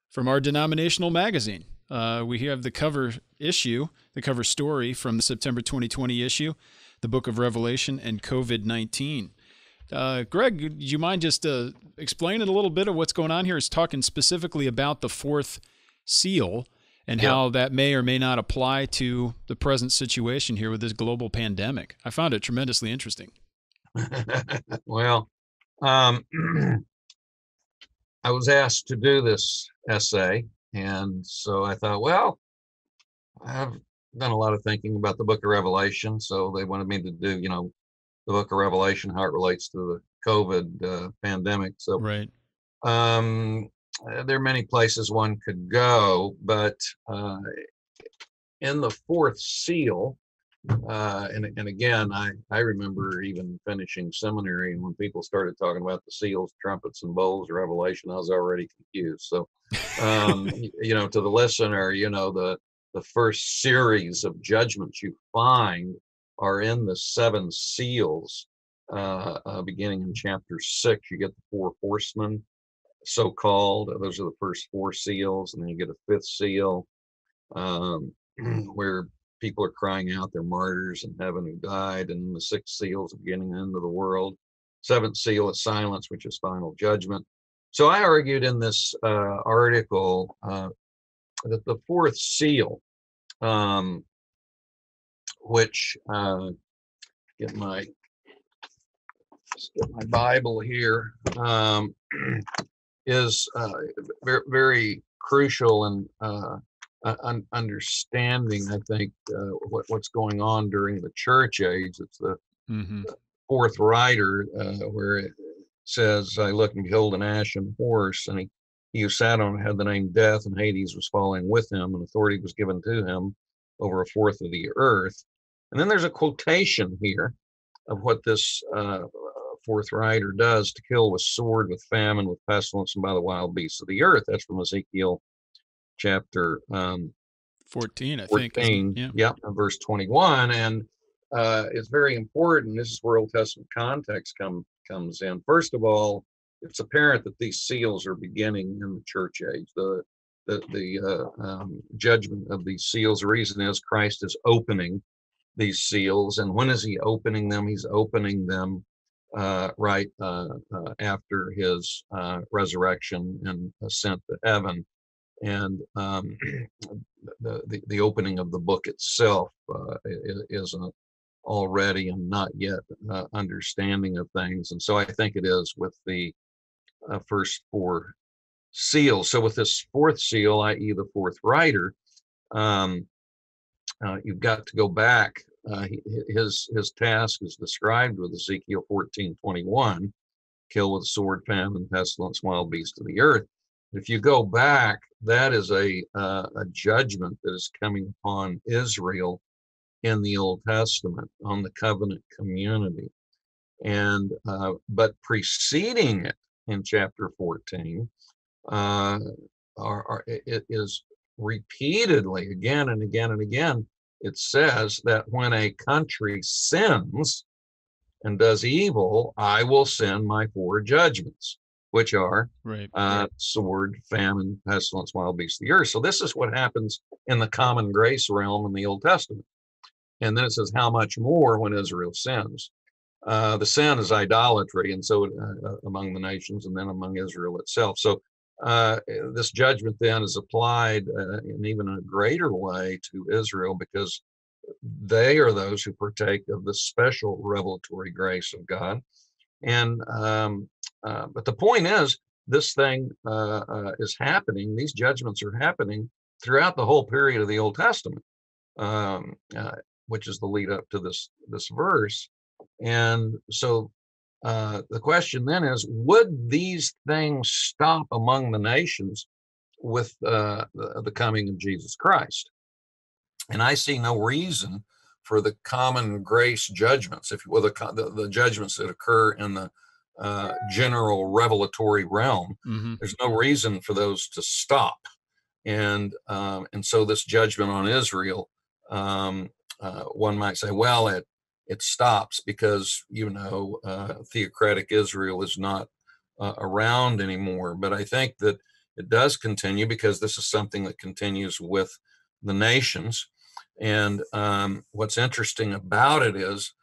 from our denominational magazine. We have the cover issue, the cover story from the September 2020 issue, the Book of Revelation and COVID-19. Greg, do you mind just explaining a little bit of what's going on here? It's talking specifically about the fourth seal and how that may or may not apply to the present situation here with this global pandemic. I found it tremendously interesting. Well, I was asked to do this essay, and so I thought, well, I've done a lot of thinking about the Book of Revelation, so they wanted me to do, the Book of Revelation, how it relates to the COVID pandemic. So, right. There are many places one could go, but in the fourth seal, and again, I remember even finishing seminary, and when people started talking about the seals, trumpets, and bowls of Revelation, I was already confused. So, to the listener, the first series of judgments you find are in the seven seals, beginning in chapter 6. You get the four horsemen, so-called. Those are the first four seals, and then you get a fifth seal, where people are crying out, they're martyrs in heaven who died, and the sixth seal is the beginning and end of the world. Seventh seal is silence, which is final judgment. So I argued in this article that the fourth seal, which get my Bible here, is very, very crucial in understanding, I think, what's going on during the church age. It's the fourth rider, where it says, I looked and behold an ashen horse, and he who sat on it had the name Death, and Hades was following with him, and authority was given to him over a fourth of the earth. And then there's a quotation here of what this fourth rider does: to kill with sword, with famine, with pestilence, and by the wild beasts of the earth. That's from Ezekiel chapter 14, I think. Yeah, verse 21. And it's very important. This is where Old Testament context comes in. First of all, it's apparent that these seals are beginning in the church age. The judgment of these seals, the reason is Christ is opening these seals. And when is he opening them? He's opening them right after his resurrection and ascent to heaven. And the opening of the book itself is an already and not yet understanding of things. And so I think it is with the first four seals. So with this fourth seal, i.e. the fourth rider, you've got to go back. His task is described with Ezekiel 14:21, kill with sword, famine, pestilence, wild beasts of the earth. If you go back, that is a judgment that is coming upon Israel in the Old Testament, on the covenant community. And but preceding it in chapter 14, it is repeatedly, again and again and again, it says that when a country sins and does evil, I will send my four judgments, which are sword, famine, pestilence, wild beasts of the earth. So this is what happens in the common grace realm in the Old Testament. And then it says, how much more when Israel sins? The sin is idolatry, and so among the nations, and then among Israel itself. So this judgment then is applied in even a greater way to Israel, because they are those who partake of the special revelatory grace of God. And but the point is, this thing is happening. These judgments are happening throughout the whole period of the Old Testament, which is the lead up to this verse. And so the question then is, would these things stop among the nations with the coming of Jesus Christ? And I see no reason for the common grace judgments, if you will, the judgments that occur in the general revelatory realm. There's no reason for those to stop. And so this judgment on Israel, one might say, well, it stops because, theocratic Israel is not around anymore. But I think that it does continue, because this is something that continues with the nations. And what's interesting about it is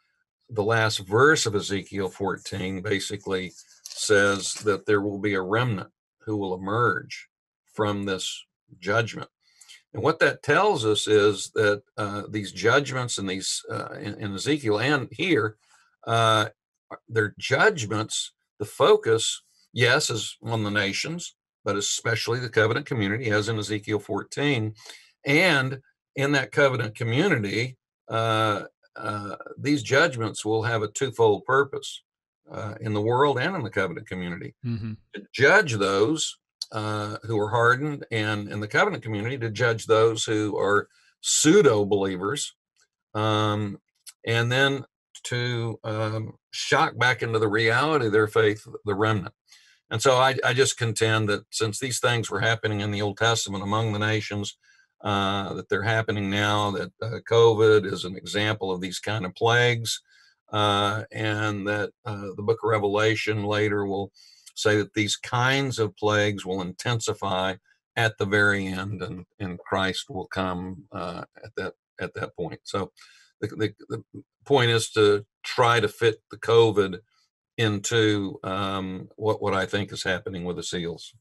the last verse of Ezekiel 14 basically says that there will be a remnant who will emerge from this judgment. And what that tells us is that these judgments and these in Ezekiel and here, they're judgments. The focus, yes, is on the nations, but especially the covenant community, as in Ezekiel 14. And in that covenant community, these judgments will have a twofold purpose in the world and in the covenant community. Mm-hmm. To judge those who are hardened, and in the covenant community, to judge those who are pseudo believers, and then to shock back into the reality of their faith, the remnant. And so I just contend that since these things were happening in the Old Testament among the nations, that they're happening now, that COVID is an example of these kind of plagues, and that the book of Revelation later will say that these kinds of plagues will intensify at the very end, and Christ will come at that point. So the point is to try to fit the COVID into what I think is happening with the seals.